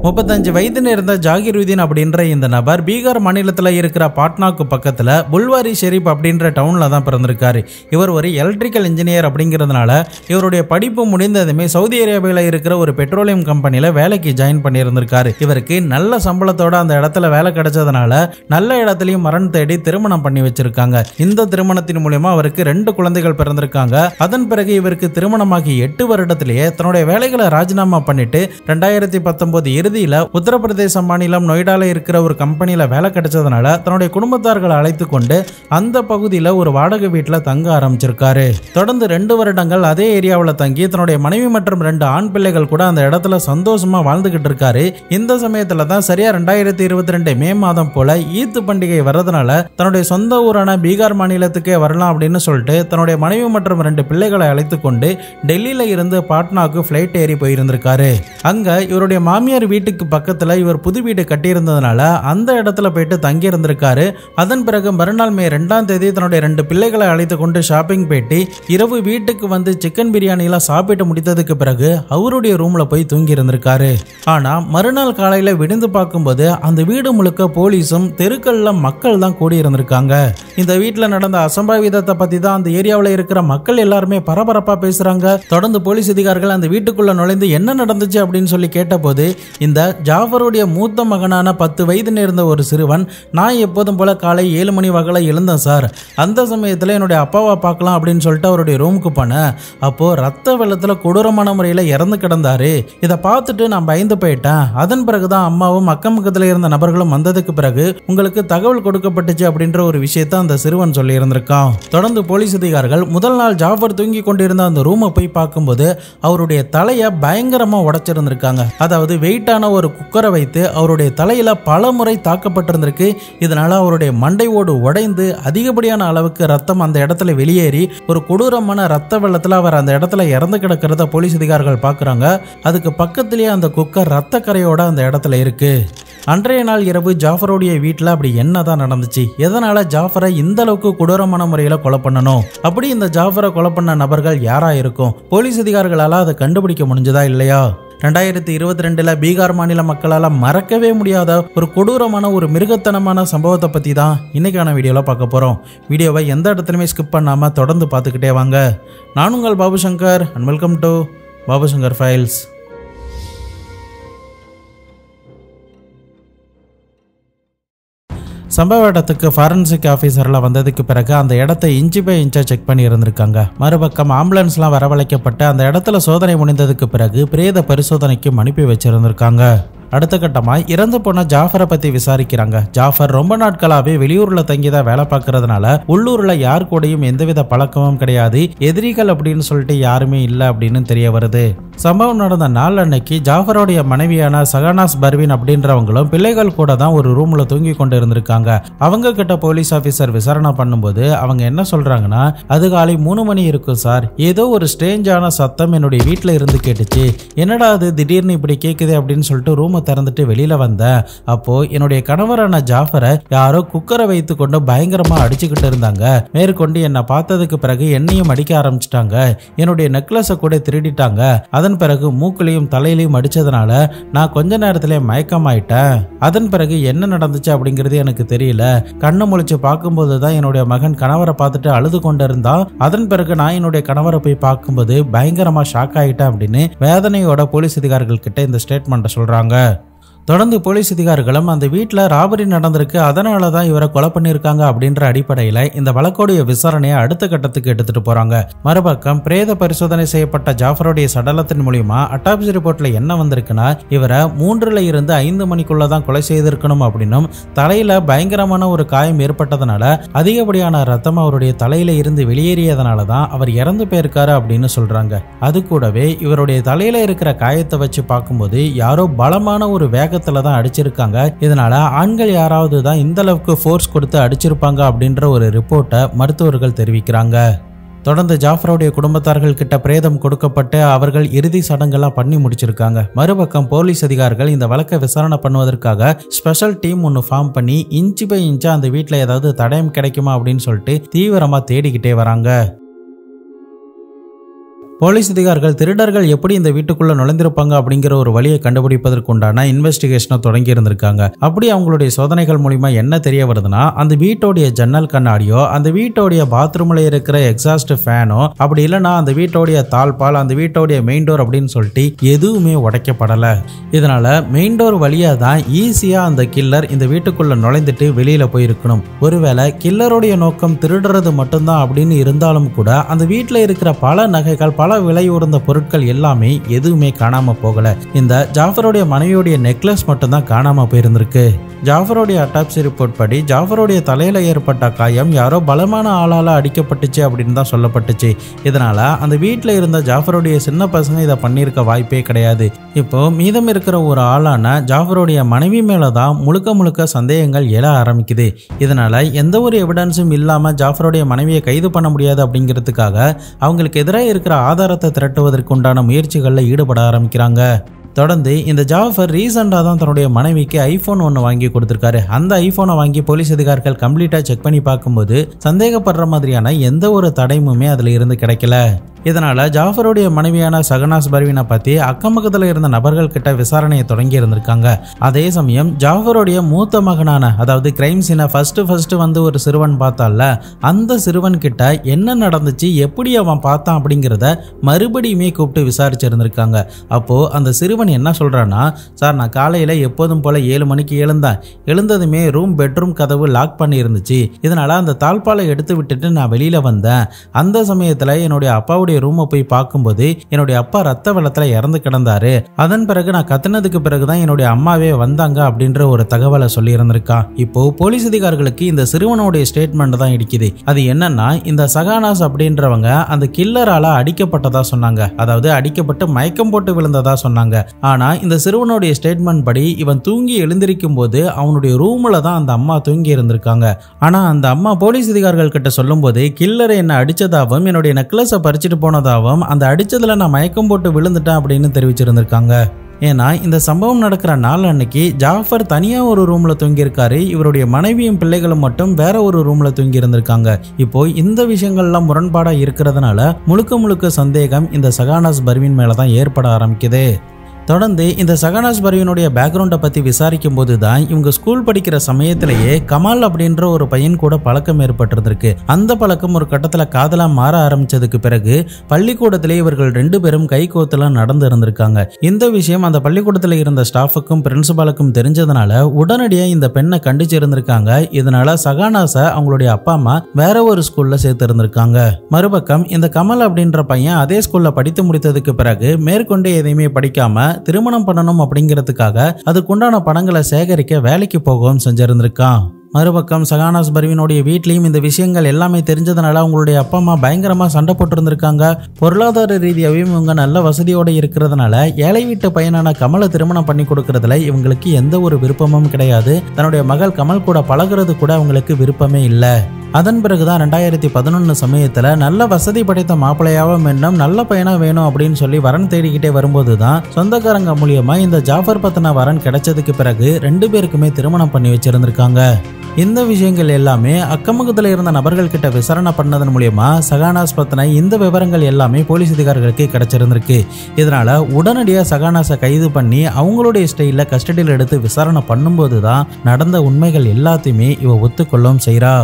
35 வயது இருந்த ஜாகிருதீன் அப்படின்ற இந்த நபர் பீகார் மாநிலத்தில் இருக்கிற பாட்னாக்கு பக்கத்தில் புல்வாரி ஷெரீப் அப்படின்ற டவுனில் தான் பிறந்திருக்காரு. இவர் ஒரு எலக்ட்ரிக்கல் இன்ஜினியர் அப்படிங்கிறதுனால இவருடைய படிப்பு முடிந்ததுமே சவுதி அரேபியாவில் இருக்கிற ஒரு பெட்ரோலியம் கம்பெனியில் வேலைக்கு ஜாயின் பண்ணியிருந்திருக்காரு. இவருக்கு நல்ல சம்பளத்தோட அந்த இடத்துல வேலை கிடைச்சதுனால நல்ல இடத்துலையும் மரணம் தேடி திருமணம் பண்ணி வச்சிருக்காங்க. இந்த திருமணத்தின் மூலமா அவருக்கு 2 குழந்தைகள் பிறந்திருக்காங்க. அதன் பிறகு இவருக்கு திருமணமாகி 8 வருடத்திலேயே தன்னுடைய வேலைகளை ராஜினாமா பண்ணிட்டு 2019 இறுதியில உத்தரப்பிரதேச மாநிலம் நொய்டால இருக்கிற ஒரு கம்பெனியில வேலை கிடைச்சதுனால தன்னுடைய குடும்பத்தார்களை அழைத்து கொண்டு அந்த பகுதியில ஒரு வாடகை வீட்டில் தங்க ஆரம்பிச்சிருக்காரு. தொடர்ந்து 2 வருடங்கள் அதே ஏரியாவில் தங்கி தன்னுடைய மனைவி மற்றும் 2 ஆண் பிள்ளைகள் கூட அந்த இடத்துல சந்தோஷமா வாழ்ந்துகிட்டு இருக்காரு. இந்த சமயத்துல தான் சரியா 2022 மே மாதம் போல ஈத் பண்டிகை வர்றதுனால தன்னுடைய சொந்த ஊரான பீகார் மாநிலத்துக்கே வரலாம் அப்படின்னு சொல்லிட்டு தன்னுடைய மனைவி மற்றும் 2 பிள்ளைகளை அழைத்து கொண்டு டெல்லியில இருந்து பாட்னாக்கு பிளைட் ஏறி போயிருந்திருக்காரு. அங்க இவருடைய மாமியார் வீட்டுக்கு பக்கத்துல இவர் புது வீடு கட்டியிருந்ததுனால அந்த இடத்துல போயிட்டு தங்கி இருந்திருக்காரு. அதன் பிறகு மறுநாள் மே 2ஆம் தேதி தன்னுடைய 2 பிள்ளைகளை அழைத்து கொண்டு ஷாப்பிங் போயிட்டு இரவு வீட்டுக்கு வந்து சிக்கன் பிரியாணிலாம் சாப்பிட்டு முடித்ததுக்கு பிறகு அவருடைய ரூம்ல போய் தூங்கி இருந்திருக்காரு. ஆனா மறுநாள் காலையில விழுந்து பார்க்கும்போது அந்த வீடு முழுக்க போலீஸும் தெருக்கள்ல மக்கள் தான் கூடி இருந்திருக்காங்க. இந்த வீட்டுல நடந்த அசம்பாவிதத்தை பத்தி தான் அந்த ஏரியாவில் இருக்கிற மக்கள் எல்லாருமே பரபரப்பா பேசுறாங்க. தொடர்ந்து போலீஸ் அதிகாரிகள் அந்த வீட்டுக்குள்ள நுழைந்து என்ன நடந்துச்சு அப்படின்னு சொல்லி கேட்டபோது இந்த ஜாஃபருடைய மூத்த மகனான 10 வயது நேர்ந்த ஒரு சிறுவன், நான் எப்போதும் போல காலை 7 மணி வகையில் எழுந்தேன் சார். அந்த சமயத்தில் என்னுடைய அப்பாவை பார்க்கலாம் அப்படின்னு சொல்லிட்டு அவருடைய ரூமுக்கு போனேன். அப்போ ரத்த வெள்ளத்தில் கொடூரமான முறையில் இறந்து கிடந்தாரு. இதை பார்த்துட்டு நான் பயந்து போயிட்டேன். அதன் பிறகுதான் அம்மாவும் அக்கம் பக்கத்தில் இருந்த நபர்களும் வந்ததுக்கு பிறகு உங்களுக்கு தகவல் கொடுக்கப்பட்டுச்சு அப்படின்ற ஒரு விஷயத்த அந்த சிறுவன் சொல்லி இருந்திருக்கான். தொடர்ந்து போலீஸ் அதிகாரிகள் முதல் நாள் ஜாஃபர் தூங்கி கொண்டிருந்த அந்த ரூமை போய் பார்க்கும்போது அவருடைய தலையை பயங்கரமா உடைச்சிருந்திருக்காங்க. அதாவது வெயிட்டான ஒரு குக்கரை வைத்து அவருடைய தலையில பல முறை தாக்கப்பட்டிருந்திருக்கு. இதனால அவருடைய மண்டை ஓடு உடைந்து அதிகப்படியான அளவுக்கு ரத்தம் அந்த இடத்துல வெளியேறி ஒரு கொடூரமான ரத்த வெள்ளத்துல அவர் அந்த இடத்துல இறந்து கிடக்கிறத போலீஸ் அதிகாரிகள் பார்க்குறாங்க. அதுக்கு பக்கத்திலேயே அந்த குக்கர் ரத்த கரையோட அந்த இடத்துல இருக்கு. அன்றைய நாள் இரவு ஜாஃபருடைய வீட்டில் அப்படி என்னதான் நடந்துச்சு? எதனால ஜாஃபரை இந்த அளவுக்கு கொடூரமான முறையில் கொலை பண்ணணும்? அப்படி இந்த ஜாஃபரை கொலை பண்ண நபர்கள் யாரா இருக்கும்? போலீஸ் அதிகாரிகளால் அதை கண்டுபிடிக்க முடிஞ்சதா இல்லையா? 2022 பீகார் மாநில மக்களால் மறக்கவே முடியாத ஒரு கொடூரமான ஒரு மிருகத்தனமான சம்பவத்தை பற்றி தான் இன்னைக்கான வீடியோவில் பார்க்க போகிறோம். வீடியோவை எந்த இடத்துலையுமே ஸ்கிப் பண்ணாமல் தொடர்ந்து பார்த்துக்கிட்டே வாங்க. நான் உங்கள் Babu Shankar and welcome to Babu Shankar files. சம்பவ இடத்துக்கு ஃபாரன்சிக் ஆஃபீஸரில் வந்ததுக்கு பிறகு அந்த இடத்தை இன்ச்சு பை இன்ச்சா செக் பண்ணி இருந்திருக்காங்க. மறுபக்கம் ஆம்புலன்ஸ்லாம் வரவழைக்கப்பட்டு அந்த இடத்துல சோதனை முடிந்ததுக்கு பிறகு பிரேத பரிசோதனைக்கு அனுப்பி வச்சிருந்திருக்காங்க. அடுத்த கட்டமாக இறந்து போன ஜாஃபரை பற்றி விசாரிக்கிறாங்க. ஜாஃபர் ரொம்ப நாட்களாகவே வெளியூரில் தங்கி தான் வேலை பார்க்கறதுனால உள்ளூரில் யார் கூடயும் எந்தவித பழக்கமும் கிடையாது. எதிரிகள் அப்படின்னு சொல்லிட்டு யாருமே இல்லை அப்படின்னு தெரிய வருது. சம்பவம் நடந்த நாள் அன்னைக்கு ஜாஃபருடைய மனைவியான சகானாஸ் பர்வீன் அப்படின்றவங்களும் பிள்ளைகள் கூட தான் ஒரு ரூம்ல தூங்கி கொண்டு இருந்திருக்காங்க. அவங்க கிட்ட போலீஸ் ஆபீசர் விசாரணை பண்ணும்போது அவங்க என்ன சொல்றாங்கன்னா, அதிகாலை 3 மணி இருக்கும் சார், ஏதோ ஒரு ஸ்ட்ரேஞ்சான சத்தம் என்னுடைய வீட்டில் இருந்து கேட்டுச்சு. என்னடா அது திடீர்னு இப்படி கேட்குது அப்படின்னு சொல்லிட்டு ரூமை திறந்துட்டு வெளியில வந்தேன். அப்போ என்னுடைய கணவரான ஜாஃபரை யாரோ குக்கரை வைத்து கொண்டு பயங்கரமா அடிச்சுக்கிட்டு இருந்தாங்க. மேற்கொண்டு என்னை பார்த்ததுக்கு பிறகு என்னையும் அடிக்க ஆரம்பிச்சிட்டாங்க. என்னுடைய நெக்லஸை கூட திருடிட்டாங்க. அதன் பிறகு மூக்குலையும் தலையிலையும் அடிச்சதுனால நான் கொஞ்ச நேரத்திலே மயக்கமாயிட்டேன். அதன் பிறகு என்ன நடந்துச்சு அப்படிங்கிறது எனக்கு தெரியல. கண்ணு முழிச்சு பார்க்கும்போது தான் என்னுடைய மகன் கணவரை பார்த்துட்டு அழுது கொண்டு இருந்தான். அதன் பிறகு நான் என்னுடைய கணவரை போய் பார்க்கும்போது பயங்கரமா ஷாக் ஆயிட்டேன் அப்படின்னு வேதனையோட போலீஸ் அதிகாரிகள் கிட்ட இந்த ஸ்டேட்மெண்ட்டை சொல்றாங்க. தொடர்ந்து போலீஸ் அதிகாரிகளும் அந்த வீட்டில் ராபரி நடந்திருக்கு, அதனால தான் இவரை கொலை பண்ணியிருக்காங்க அப்படின்ற அடிப்படையில் இந்த வழக்கோடைய விசாரணையை அடுத்த கட்டத்துக்கு எடுத்துட்டு போறாங்க. மறுபக்கம் பிரேத பரிசோதனை செய்யப்பட்ட ஜாஃபருடைய சடலத்தின் மூலியமா அட்டாப்சி ரிப்போர்ட்ல என்ன வந்திருக்குன்னா, இவரை 3 இருந்து 5 மணிக்குள்ளதான் கொலை செய்திருக்கணும் அப்படின்னும், தலையில பயங்கரமான ஒரு காயம் ஏற்பட்டதுனால அதிகப்படியான ரத்தம் அவருடைய தலையில இருந்து வெளியேறியதனால தான் அவர் இறந்து போயிருக்காரு அப்படின்னு சொல்றாங்க. அது கூடவே இவருடைய தலையில இருக்கிற காயத்தை வச்சு பார்க்கும்போது யாரோ பலமான ஒரு வேக தான் அடிச்சிருக்காங்க. இதனால ஆண்கள் யாராவது தான் இந்த அளவுக்கு ஃபோர்ஸ் கொடுத்து அடிச்சிருப்பாங்க அப்படின்ற ஒரு ரிப்போர்ட்டை மருத்துவர்கள் தெரிவிக்கிறாங்க. தொடர்ந்து ஜாஃபருடைய குடும்பத்தார்கள் கிட்ட பிரேதம் கொடுக்கப்பட்டு அவர்கள் இறுதி சடங்கெல்லாம் பண்ணி முடிச்சிருக்காங்க. மறுபக்கம் போலீஸ் அதிகாரிகள் இந்த வழக்கை விசாரணை பண்ணுவதற்காக ஸ்பெஷல் டீம் ஒன்று ஃபார்ம் பண்ணி இன்ச்சு பை இன்ச்சா அந்த வீட்டில் ஏதாவது தடயம் கிடைக்குமா அப்படின்னு சொல்லிட்டு தீவிரமா தேடிக்கிட்டே வராங்க. போலீஸ் அதிகாரிகள் திருடர்கள் எப்படி இந்த வீட்டுக்குள்ள நுழைந்திருப்பாங்க அப்படிங்கிற ஒரு வழியை கண்டுபிடிப்பதற்குண்டான இன்வெஸ்டிகேஷனை தொடங்கி இருந்திருக்காங்க. அப்படி அவங்களுடைய சோதனைகள் மூலியமா என்ன தெரிய வருதுன்னா, அந்த வீட்டோடைய ஜன்னல் கண்ணாடியோ, அந்த வீட்டோடைய பாத்ரூம்ல இருக்கிற எக்ஸாஸ்ட் ஃபேனோ, அப்படி இல்லைன்னா அந்த வீட்டோடைய தாழ்பால், அந்த வீட்டோடைய மெயின் டோர் அப்படின்னு சொல்லிட்டு எதுவுமே உடைக்கப்படல. இதனால மெயின் டோர் வழியா தான் ஈஸியா அந்த கில்லர் இந்த வீட்டுக்குள்ள நுழைந்துட்டு வெளியில போயிருக்கணும். ஒருவேளை கில்லருடைய நோக்கம் திருடுறது மட்டும்தான் அப்படின்னு இருந்தாலும் கூட அந்த வீட்டுல இருக்கிற பல நகைகள், பல விலை உயர்ந்த பொருட்கள் எல்லாமே எதுவுமே காணாம போகல. இந்த ஜாஃபருடைய மனைவியுடைய நெக்லஸ் மட்டும் தான் காணாம போயிருந்திருக்கு. ஜாஃபருடைய அட்டாப்சி ரிப்போர்ட் படி ஜாஃபருடைய தலையில ஏற்பட்ட காயம் யாரோ பலமான ஆளால அடிக்கப்பட்டுச்சு அப்படின்னு தான் சொல்லப்பட்டுச்சு. இதனால அந்த வீட்டுல இருந்த ஜாஃபருடைய சின்ன பசங்க இதை பண்ணியிருக்க வாய்ப்பே கிடையாது. இப்போ மீதம் இருக்கிற ஒரு ஆளான ஜாஃபருடைய மனைவி மேலதான் முழுக்க சந்தேகங்கள் எழ ஆரம்பிக்குது. இதனால எந்த ஒரு எவிடன்ஸும் இல்லாம ஜாஃபருடைய மனைவியை கைது பண்ண முடியாது அப்படிங்கிறதுக்காக அவங்களுக்கு எதிராக இருக்கிற ஆதாரத்தை திரட்டுவதற்கு உண்டான முயற்சிகளில் ஈடுபட ஆரம்பிக்கிறாங்க. தொடர்ந்து இந்த ஜாஃபர் ரீசெண்டாக தான் தன்னுடைய மனைவிக்கு ஐஃபோன் ஒன்று வாங்கி கொடுத்துருக்காரு. அந்த ஐஃபோனை வாங்கி போலீஸ் அதிகாரிகள் கம்ப்ளீட்டாக செக் பண்ணி பார்க்கும்போது சந்தேகப்படுற மாதிரியான எந்த ஒரு தடயமுமே அதில் இருந்து கிடைக்கல. இதனால ஜாஃபருடைய மனைவியான சகனாஸ் பர்வீனை பத்தி அக்கம் பக்கத்துல இருந்த நபர்கள் கிட்ட விசாரணையை தொடங்கி இருந்திருக்காங்க. அதே சமயம் ஜாஃபருடைய மூத்த மகனான, அதாவது கிரைம் சீனை ஃபர்ஸ்ட் வந்து ஒரு சிறுவன் பார்த்தால, அந்த சிறுவன் கிட்ட என்ன நடந்துச்சு, எப்படி அவன் பார்த்தான் அப்படிங்கிறத மறுபடியுமே கூப்பிட்டு விசாரிச்சிருந்திருக்காங்க. அப்போ அந்த சிறுவன் என்ன சொல்றான்னா, சார் நான் காலையில எப்போதும் போல 7 மணிக்கு எழுந்தேன். எழுந்ததுமே பெட்ரூம் கதவு லாக் பண்ணி இருந்துச்சு. இதனால அந்த தாழ்பாலை எடுத்து விட்டுட்டு நான் வெளியில வந்தேன். அந்த சமயத்துல என்னுடைய அப்பாவுடைய ரூமை போய் பார்க்கும்போது என்னுடைய அப்பா ரத்த வெள்ளத்துல இறந்து கிடந்தாரு. அதன் பிறகு நான் கத்துனதுக்கு பிறகுதான் என்னுடைய அம்மாவே வந்தாங்க அப்படின்ற ஒரு தகவலை சொல்லி இருந்திருக்கான். இப்போ போலீஸ் அதிகாரிகளுக்கு இந்த சிறுவனுடைய ஸ்டேட்மெண்ட் தான் இடிக்குது. அது என்னன்னா, இந்த சகானாஸ் அப்படின்றவங்க அந்த கில்லரால அடிக்கப்பட்டதா சொன்னாங்க. அதாவது அடிக்கப்பட்டு மயக்கம் போட்டு விழுந்ததா சொன்னாங்க. ஆனா இந்த சிறுவனுடைய ஸ்டேட்மெண்ட் படி இவன் தூங்கி எழுந்திருக்கும் போது அவனுடைய ரூம்ல தான் அந்த அம்மா தூங்கி இருந்திருக்காங்க. ஆனா அந்த அம்மா போலீஸ் அதிகாரிகள் கிட்ட சொல்லும் போது கில்லரை என்ன அடிச்சதாவும் என்னுடைய நெக்லஸை பறிச்சுட்டு போனதாகவும் அந்த அடிச்சதுல நான் மயக்கம் போட்டு விழுந்துட்டேன் அப்படின்னு தெரிவிச்சிருந்திருக்காங்க. ஏன்னா இந்த சம்பவம் நடக்கிற நாள் அன்னைக்கு ஜாஃபர் தனியா ஒரு ரூம்ல தூங்கி இருக்காரு. இவருடைய மனைவியும் பிள்ளைகளும் மட்டும் வேற ஒரு ரூம்ல தூங்கி இருந்திருக்காங்க. இப்போ இந்த விஷயங்கள்லாம் முரண்பாடா இருக்கிறதுனால முழுக்க சந்தேகம் இந்த சகானாஸ் பர்வீன் மேலதான் ஏற்பட ஆரம்பிக்குது. தொடர்ந்து இந்த சகனாஸ் பர்வீனுடைய பேக்ரவுண்டை பற்றி விசாரிக்கும் போது தான் இவங்க ஸ்கூல் படிக்கிற சமயத்திலேயே கமால் அப்படின்ற ஒரு பையன் கூட பழக்கம் ஏற்பட்டிருந்திருக்கு. அந்த பழக்கம் ஒரு கட்டத்தில் காதலாக மாற ஆரம்பிச்சதுக்கு பிறகு பள்ளிக்கூடத்திலே இவர்கள் 2 பேரும் கை கோத்தலாம் நடந்து இருந்திருக்காங்க. இந்த விஷயம் அந்த பள்ளிக்கூடத்தில் இருந்த ஸ்டாஃபுக்கும் பிரின்சிபாலுக்கும் தெரிஞ்சதுனால உடனடியாக இந்த பெண்ணை கண்டிச்சு இருந்திருக்காங்க. இதனால சகானாஸை அவங்களுடைய அப்பா அம்மா வேற ஒரு ஸ்கூல்ல சேர்த்து இருந்திருக்காங்க. மறுபக்கம் இந்த கமல் அப்படின்ற பையன் அதே ஸ்கூல்ல படித்து முடித்ததுக்கு பிறகு மேற்கொண்டு எதையுமே படிக்காம திருமணம் பண்ணணும் அப்படிங்கிறதுக்காக அதுக்குண்டான பணங்களை சேகரிக்க வேலைக்கு போகவும் செஞ்சிருந்திருக்கான். மறுபக்கம் சகானாஸ் பர்வீனுடைய வீட்லயும் இந்த விஷயங்கள் எல்லாமே தெரிஞ்சதுனால அவங்களுடைய அப்பா அம்மா பயங்கரமா சண்டை போட்டிருந்திருக்காங்க. பொருளாதார ரீதியாகவும் இவங்க நல்ல வசதியோட இருக்கிறதுனால ஏழை வீட்டு பையனான கமலை திருமணம் பண்ணி கொடுக்கறதுல இவங்களுக்கு எந்த ஒரு விருப்பமும் கிடையாது. தன்னுடைய மகள் கமல் கூட பழகிறது கூட அவங்களுக்கு விருப்பமே இல்லை. அதன் பிறகுதான் 2011 சமயத்துல நல்ல வசதி படைத்த மாப்பிள்ளையாவும் வேண்டும், நல்ல பையனா வேணும் அப்படின்னு சொல்லி வரன் தேடிக்கிட்டே வரும்போதுதான் சொந்தக்காரங்க மூலியமா இந்த ஜாஃபர் பத்தின வரன் கிடைச்சதுக்கு பிறகு 2 பேருக்குமே திருமணம் பண்ணி வச்சிருந்திருக்காங்க. இந்த விஷயங்கள் எல்லாமே அக்கம்பக்கத்தில் இருந்த நபர்கள் கிட்ட விசாரணை பண்ணதன் மூலியமா சகானாஸ் பத்தின இந்த விவரங்கள் எல்லாமே போலீஸ் அதிகாரிகளுக்கு கிடைச்சிருந்திருக்கு. இதனால உடனடியா சகானாஸை கைது பண்ணி அவங்களுடைய ஸ்டைல கஸ்டடியில் எடுத்து விசாரணை பண்ணும்போது தான் நடந்த உண்மைகள் எல்லாத்தையுமே இவ ஒத்துக்கொள்ளவும் செய்றா.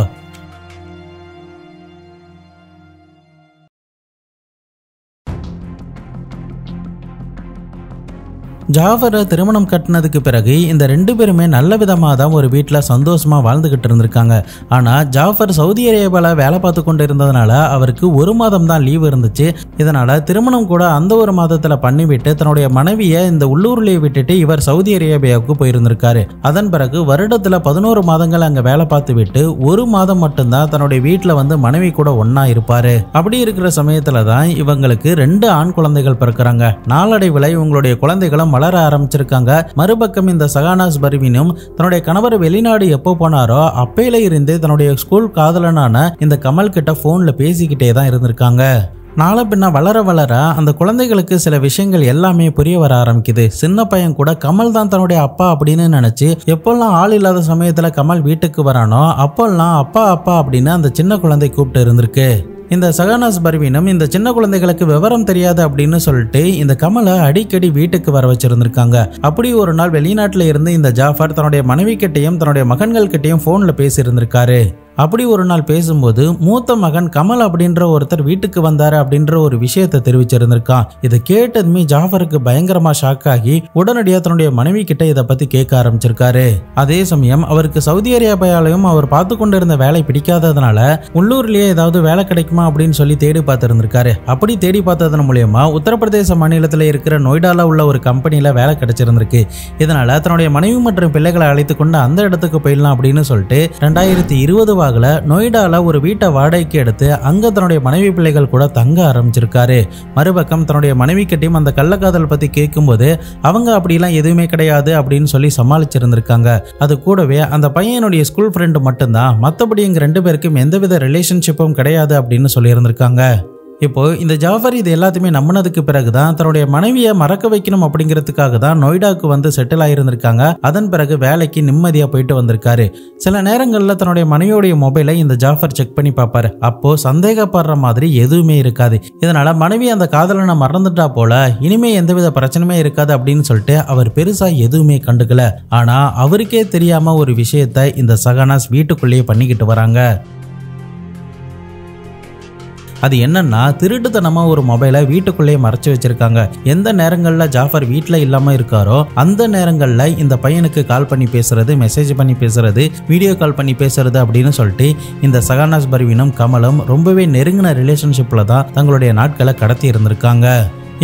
ஜாஃபரை திருமணம் கட்டினதுக்கு பிறகு இந்த 2 பேருமே நல்ல விதமாக தான் ஒரு வீட்டில் சந்தோஷமா வாழ்ந்துகிட்டு இருந்திருக்காங்க. ஆனால் ஜாஃபர் சவுதி அரேபியாவில் வேலை பார்த்து கொண்டு இருந்ததுனால அவருக்கு 1 மாதம் தான் லீவ் இருந்துச்சு. இதனால திருமணம் கூட அந்த 1 மாதத்தில் பண்ணிவிட்டு தன்னுடைய மனைவியை இந்த உள்ளூர்லேயே விட்டுட்டு இவர் சவுதி அரேபியாவுக்கு போயிருந்திருக்காரு. அதன் பிறகு வருடத்தில் 11 மாதங்கள் அங்கே வேலை பார்த்து விட்டு 1 மாதம் மட்டும்தான் தன்னுடைய வீட்டில் வந்து மனைவி கூட ஒன்னா இருப்பாரு. அப்படி இருக்கிற சமயத்துல தான் இவங்களுக்கு 2 ஆண் குழந்தைகள் பிறக்கிறாங்க. நாளடைவில் இவங்களுடைய குழந்தைகளும் வளர ஆரம்பிச்சிருக்காங்க. மறுபக்கம் இந்த சகானாஸ் பர்வீனும் தன்னுடைய கணவர் வெளிநாடு எப்போ போனாரோ அப்பையில இருந்து தன்னுடைய ஸ்கூல் காதலனான இந்த கமல் கிட்ட போன்ல பேசிக்கிட்டே தான் இருந்திருக்காங்க. நாளை பின்ன வளர வளர அந்த குழந்தைகளுக்கு சில விஷயங்கள் எல்லாமே புரிய வர ஆரம்பிக்குது. சின்ன பையன் கூட கமல் தான் தன்னுடைய அப்பா அப்படின்னு நினைச்சு எப்பெல்லாம் ஆள் இல்லாத சமயத்துல கமல் வீட்டுக்கு வரானோ அப்பெல்லாம் அப்பா அப்பா அப்படின்னு அந்த சின்ன குழந்தை கூப்பிட்டு இருந்திருக்கு. இந்த சஹானாஸ் பர்வீனும் இந்த சின்ன குழந்தைகளுக்கு விவரம் தெரியாது அப்படின்னு சொல்லிட்டு இந்த கமலை அடிக்கடி வீட்டுக்கு வர வச்சிருந்திருக்காங்க. அப்படி ஒரு நாள் வெளிநாட்டுல இருந்து இந்த ஜாஃபர் தன்னுடைய மனைவி கிட்டையும் தன்னுடைய மகன்கள் கிட்டையும் போன்ல பேசி இருந்திருக்காரு. அப்படி ஒரு நாள் பேசும்போது மூத்த மகன் கமல் அப்படின்ற ஒருத்தர் வீட்டுக்கு வந்தாரு அப்படின்ற ஒரு விஷயத்தை தெரிவிச்சிருந்திருக்கான். இதை கேட்டதுமே ஜாஃபருக்கு பயங்கரமா ஷாக் ஆகி உடனடியா தன்னுடைய மனைவி கிட்ட இதை பத்தி கேட்க ஆரம்பிச்சிருக்காரு. அதே சமயம் அவருக்கு சவுதி அரேபியாவிலையும் அவர் பார்த்து கொண்டிருந்த வேலை பிடிக்காததுனால உள்ளூர்லயே ஏதாவது வேலை கிடைக்குமா அப்படின்னு சொல்லி தேடி பார்த்திருந்திருக்காரு. அப்படி தேடி பார்த்ததன் மூலியமா உத்தரப்பிரதேச மாநிலத்தில் இருக்கிற நொய்டால உள்ள ஒரு கம்பெனில வேலை கிடைச்சிருந்திருக்கு. இதனால தன்னுடைய மனைவி மற்றும் பிள்ளைகளை அழைத்து கொண்டு அந்த இடத்துக்கு போயிடலாம் அப்படின்னு சொல்லிட்டு 2020 நொய்டால ஒரு வீட்டை வாடகைக்கு எடுத்து அங்க தன்னுடைய மனைவி பிள்ளைகள் கூட தங்க ஆரம்பிச்சிருக்காரு. மறுபக்கம் தன்னுடைய மனைவி கிட்டையும் அந்த கள்ளக்காதல் பத்தி கேட்கும்போது அவங்க அப்படிலாம் எதுவுமே கிடையாது அப்படின்னு சொல்லி சமாளிச்சிருந்திருக்காங்க. அது கூடவே அந்த பையனுடைய ஸ்கூல் ஃப்ரெண்டு மட்டும்தான், மற்றபடி எங்க 2 பேருக்கும் எந்தவித ரிலேஷன்ஷிப்பும் கிடையாது அப்படின்னு சொல்லி இருந்திருக்காங்க. இப்போ இந்த ஜாஃபர் இது எல்லாத்தையுமே நம்பினதுக்கு பிறகுதான் தன்னுடைய மனைவியை மறக்க வைக்கணும் அப்படிங்கிறதுக்காக தான் நொய்டாவுக்கு வந்து செட்டில் ஆயிருந்திருக்காங்க. அதன் பிறகு வேலைக்கு நிம்மதியா போயிட்டு வந்திருக்காரு. சில நேரங்கள்ல தன்னுடைய மனைவியோடைய மொபைலை இந்த ஜாஃபர் செக் பண்ணி பார்ப்பாரு. அப்போ சந்தேகப்படுற மாதிரி எதுவுமே இருக்காது. இதனால மனைவி அந்த காதலனை மறந்துட்டா போல இனிமே எந்தவித பிரச்சனையுமே இருக்காது அப்படின்னு சொல்லிட்டு அவர் பெருசா எதுவுமே கண்டுக்கல. ஆனா அவருக்கே தெரியாம ஒரு விஷயத்த இந்த சஹானாஸ் வீட்டுக்குள்ளேயே பண்ணிக்கிட்டு வராங்க. அது என்னன்னா, திருட்டுத்தனமா ஒரு மொபைலை வீட்டுக்குள்ளேயே மறைச்சு வச்சிருக்காங்க. எந்த நேரங்கள்ல ஜாஃபர் வீட்டுல இல்லாம இருக்காரோ அந்த நேரங்கள்ல இந்த பையனுக்கு கால் பண்ணி பேசுறது, மெசேஜ் பண்ணி பேசுறது, வீடியோ கால் பண்ணி பேசுறது அப்படின்னு சொல்லிட்டு இந்த சஹானாஸ் பர்வீனும் கமலும் ரொம்பவே நெருங்கின ரிலேஷன்ஷிப்ல தான் தங்களுடைய நாட்களை கடத்தி இருந்திருக்காங்க.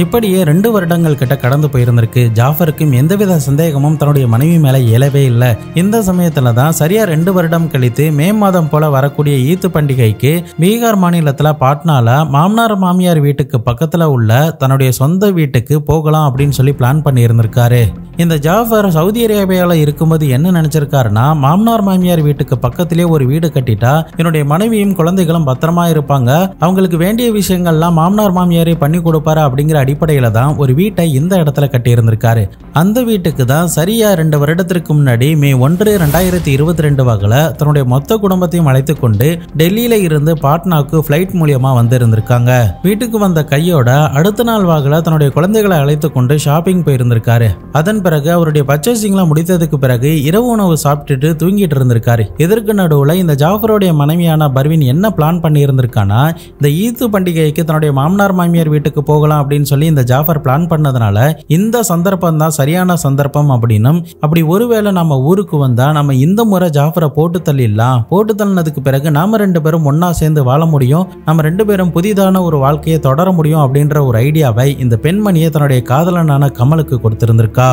இப்படியே 2 வருடங்கள் கிட்ட கடந்து போயிருந்திருக்கு. ஜாஃபருக்கும் எந்தவித சந்தேகமும் தன்னுடைய மனைவி மேல எழவே இல்லை. இந்த சமயத்துல தான் சரியா 2 வருடம் கழித்து மே மாதம் போல வரக்கூடிய ஈத் பண்டிகைக்கு பீகார் மாநிலத்துல பாட்னால மாமனார் மாமியார் வீட்டுக்கு பக்கத்துல உள்ள தன்னுடைய சொந்த வீட்டுக்கு போகலாம் அப்படின்னு சொல்லி பிளான் பண்ணி இருந்திருக்காரு. இந்த ஜாஃபர் சவுதி அரேபியாவில் இருக்கும்போது என்ன நினைச்சிருக்காருன்னா, மாமனார் மாமியார் வீட்டுக்கு பக்கத்திலே ஒரு வீடு கட்டிட்டா என்னுடைய மனைவியும் குழந்தைகளும் பத்திரமா இருப்பாங்க, அவங்களுக்கு வேண்டிய விஷயங்கள்லாம் மாமனார் மாமியாரே பண்ணி கொடுப்பாரு அப்படிங்கிற அடிப்படையில தான் ஒரு வீட்டை இந்த இடத்துல கட்டி இருந்திருக்காரு. அந்த வீட்டுக்கு தான் சரியா 2 வருடத்திற்கு முன்னாடி மே 1, 2022 வகையில தன்னுடைய மொத்த குடும்பத்தையும் அழைத்து கொண்டு டெல்லியில இருந்து பாட்னாவுக்கு பிளைட் மூலியமா வந்து இருந்திருக்காங்க. வீட்டுக்கு வந்த கையோட அடுத்த நாள் வாகல தன்னுடைய குழந்தைகளை அழைத்து கொண்டு ஷாப்பிங் போயிருந்திருக்காரு. அதன் பிறகு அவருடைய பர்ச்சேசிங்லாம் முடித்ததுக்கு பிறகு இரவு உணவு சாப்பிட்டுட்டு தூங்கிட்டு இருந்திருக்காரு. இதற்கு நடுவுல இந்த ஜாஃபருடைய மனைவியான பர்வீன் என்ன பிளான் பண்ணி இருந்திருக்கானா, இந்த ஈத் பண்டிகைக்கு தன்னுடைய மாமனார் மாமியார் வீட்டுக்கு போகலாம் அப்படின்னு சொல்லி இந்த ஜாஃபர் பிளான் பண்ணதுனால இந்த சந்தர்ப்பம் தான் சரியான சந்தர்ப்பம் அப்படின்னும், அப்படி ஒருவேளை நம்ம ஊருக்கு வந்தா நம்ம இந்த முறை ஜாஃபரை போட்டு தள்ளிடலாம், போட்டு தள்ளினதுக்கு பிறகு நாம 2 பேரும் ஒன்னா சேர்ந்து வாழ முடியும், நம்ம 2 பேரும் புதிதான ஒரு வாழ்க்கையை தொடர முடியும் அப்படின்ற ஒரு ஐடியாவை இந்த பெண்மணியை தன்னுடைய காதலனான கமலுக்கு கொடுத்திருந்திருக்கா.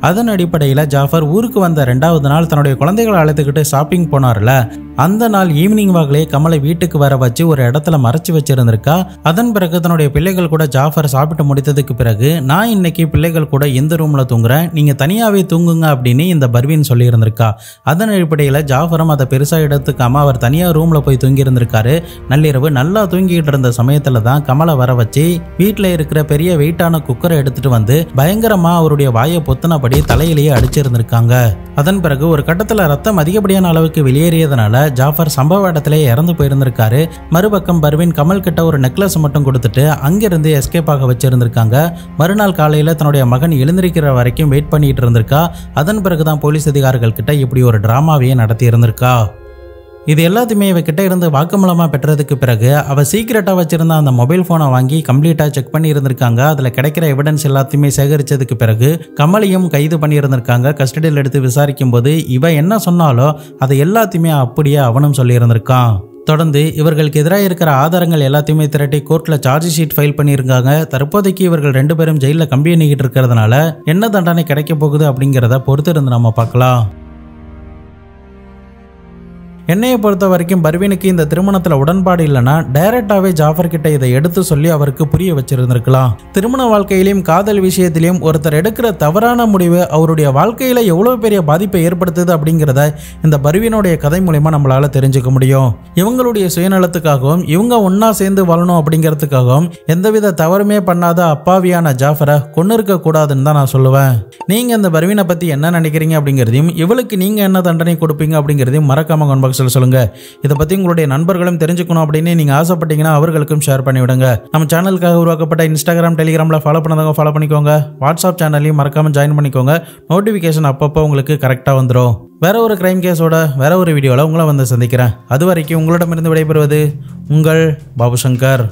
அதன் அடிப்படையில் ஜாஃபர் ஊருக்கு வந்த 2வது நாள் தன்னுடைய குழந்தைகளை அழைத்துக்கிட்டு ஷாப்பிங் போனார்ல, அந்த நாள் ஈவினிங் வாகலே கமலை வீட்டுக்கு வர வச்சு ஒரு இடத்துல மறைச்சு வச்சிருந்திருக்கா. அதன் பிறகு தன்னுடைய பிள்ளைகள் கூட ஜாஃபர் சாப்பிட்டு முடித்ததுக்கு பிறகு, நான் இன்னைக்கு பிள்ளைகள் கூட எந்த ரூம்ல தூங்குறேன், நீங்க தனியாவே தூங்குங்க அப்படின்னு இந்த பர்வீன் சொல்லி இருந்திருக்கா. அதன் அடிப்படையில் ஜாஃபரும் அதை பெருசா எடுத்துக்காம அவர் தனியா ரூம்ல போய் தூங்கி இருந்திருக்காரு. நள்ளிரவு நல்லா தூங்கிட்டு இருந்த சமயத்துல தான் கமலை வர வச்சு வீட்டுல இருக்கிற பெரிய வெயிட்டான குக்கரை எடுத்துட்டு வந்து பயங்கரமா அவருடைய வாயை பொத்துனபடி தலையிலேயே அடிச்சிருந்திருக்காங்க. அதன் பிறகு ஒரு கட்டத்துல ரத்தம் அதிகப்படியான அளவுக்கு வெளியேறியதுனால ஜாஃபர் சம்பவ இடத்திலே இறந்து போயிருந்திருக்காரு. மறுபக்கம் பர்வீன் கமல் கிட்ட ஒரு நெக்லஸ் மட்டும் கொடுத்துட்டு அங்கிருந்து எஸ்கேப் ஆக வச்சிருந்திருக்காங்க. மறுநாள் காலையில தன்னுடைய மகன் எழுந்திருக்கிற வரைக்கும் வெயிட் பண்ணிட்டு இருந்திருக்கா. அதன் பிறகுதான் போலீஸ் அதிகாரிகள் கிட்ட இப்படி ஒரு டிராமாவையே நடத்தி இருந்திருக்கா. இது எல்லாத்தையுமே இவகிட்ட இருந்து வாக்குமூலமா பெற்றதுக்கு பிறகு அவ சீக்கிரட்டா வச்சிருந்த அந்த மொபைல் போனை வாங்கி கம்ப்ளீட்டா செக் பண்ணி இருந்திருக்காங்க. அதுல கிடைக்கிற எவிடன்ஸ் எல்லாத்தையுமே சேகரிச்சதுக்கு பிறகு கமலையும் கைது பண்ணி இருந்திருக்காங்க. கஸ்டடியில் எடுத்து விசாரிக்கும் போது இவ என்ன சொன்னாலோ அதை எல்லாத்தையுமே அப்படியே அவனும் சொல்லி இருந்திருக்கான். தொடர்ந்து இவர்களுக்கு எதிராக இருக்கிற ஆதாரங்கள் எல்லாத்தையுமே திரட்டி கோர்ட்ல சார்ஜ் ஷீட் ஃபைல் பண்ணியிருக்காங்க. தற்போதைக்கு இவர்கள் 2 பேரும் ஜெயில கம்பி எண்ணிக்கிட்டு இருக்கிறதுனால என்ன தண்டனை கிடைக்க போகுது அப்படிங்கிறத பொறுத்து இருந்து நம்ம பார்க்கலாம். என்னையை பொறுத்த வரைக்கும் பர்வீனுக்கு இந்த திருமணத்துல உடன்பாடு இல்லைன்னா டைரக்டாவே ஜாஃபர் கிட்ட இதை எடுத்து சொல்லி அவருக்கு புரிய வச்சிருந்திருக்கலாம். திருமண வாழ்க்கையிலும் காதல் விஷயத்திலையும் ஒருத்தர் எடுக்கிற தவறான முடிவு அவருடைய வாழ்க்கையில எவ்வளவு பெரிய பாதிப்பை ஏற்படுத்துது அப்படிங்கிறத இந்த பர்வீனுடைய கதை மூலமா நம்மளால தெரிஞ்சுக்க முடியும். இவங்களுடைய சுயநலத்துக்காகவும் இவங்க ஒன்னா சேர்ந்து வாழணும் அப்படிங்கிறதுக்காகவும் எந்தவித தவறுமே பண்ணாத அப்பாவியான ஜாஃபரை கொண்டு இருக்க கூடாதுன்னு தான் நான் சொல்லுவேன். நீங்கள் இந்த பர்வீனை பற்றி என்ன நினைக்கிறீங்க அப்படிங்கிறதையும் இவளுக்கு நீங்கள் என்ன தண்டனை கொடுப்பீங்க அப்படிங்கிறதையும் மறக்காம கமெண்ட் பாக்ஸில் சொல்லுங்கள். இதை பற்றி உங்களுடைய நண்பர்களும் தெரிஞ்சுக்கணும் அப்படின்னு நீங்கள் ஆசைப்பட்டீங்கன்னா அவர்களுக்கும் ஷேர் பண்ணி விடுங்க. நம்ம சேனலுக்காக உருவாக்கப்பட்ட இன்ஸ்டாகிராம், டெலிகிராமில் ஃபாலோ பண்ணதவங்க ஃபாலோ பண்ணிக்கோங்க. வாட்ஸ்அப் சேனலையும் மறக்காமல் ஜாயின் பண்ணிக்கோங்க. நோட்டிஃபிகேஷன் அப்பப்போ உங்களுக்கு கரெக்டாக வந்துடும். வேற ஒரு கிரைம் கேஸோட வேற ஒரு வீடியோவில் உங்களை வந்து சந்திக்கிறேன். அது வரைக்கும் உங்களிடமிருந்து விடைபெறுவது உங்கள் பாபு சங்கர்.